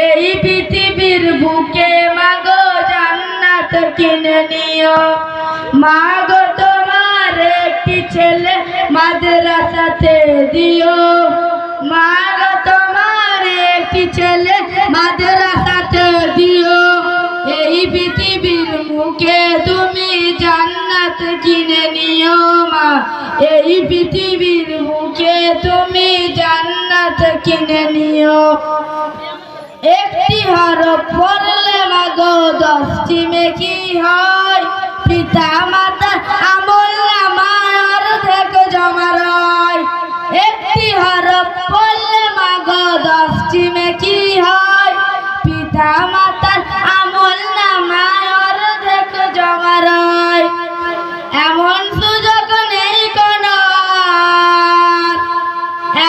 এই পৃথিবীর বুকে মাগো জান্নাত কিনে নিও। মাগো তোমার একটি ছেলে মাদ্রাসাতে দিও। মাগো তোমার একটি ছেলে মাদ্রাসাতে দিও। এই পৃথিবীর মুখে তুমি জান্নাত কিনে নিও মা। এই পৃথিবীর মুখে তুমি জান্নাত কিনে নিও। একটি হরফ পড়লে মাগো 10টি নেকি হয়। পিতা মাতার আমলনামায় অর্ধেক জমা রয়। একটি হরফ পড়লে মাগো 10টি নেকি হয়। পিতা মাতার আমলনামায় অর্ধেক জমা রয়। এমন সুযোগ নেই কোনো আর,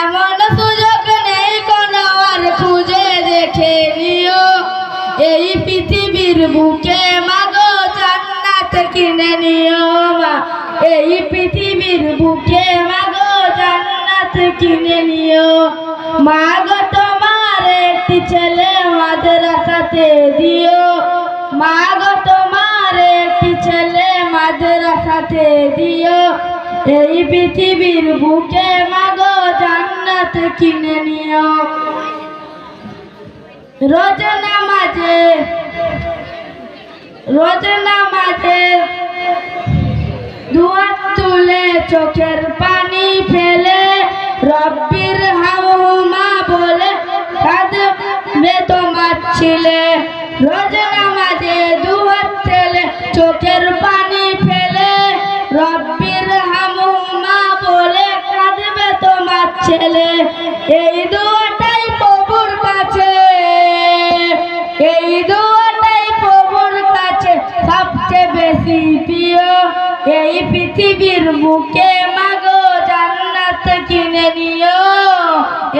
এমন সুযোগ নেই কোনো আর, খুঁজে দেখে নিও। এই পৃথিবীর বুকে মাগো জান্নাত কিনে নিও মা। এই পৃথিবীর বুকে মাগো জান্নাত কিনে নিও। মাগো তোমার একটি ছেলে মাদ্রাসাতে দিও। মাগো তোমার একটি ছেলে মাদ্রাসাতে দিও। এই পৃথিবীর বুকে মাগো জান্নাত কিনে নিও। রোজ নামাজে দুহাত তুলে চোখের পানি ফেলে রব্বির হামহুমা বলে কাঁদবে তোমার ছেলে। রোজ নামাজে দুহাত তুলে চোখের পানি ফেলে রব্বির হামহুমা বলে কাঁদবে তোমার ছেলে। এই দুয়াটাই প্রভুর কাছে, এই দুয়াটাই প্রভুর কাছে সবচেয়ে বেশি প্রিয়। এই পৃথিবীর বুকে মাগো জান্নাত কিনে নিও।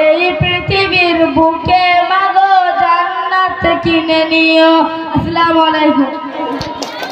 এই পৃথিবীর বুকে মাগো জান্নাত কিনে নিও। আসসালামু আলাইকুম।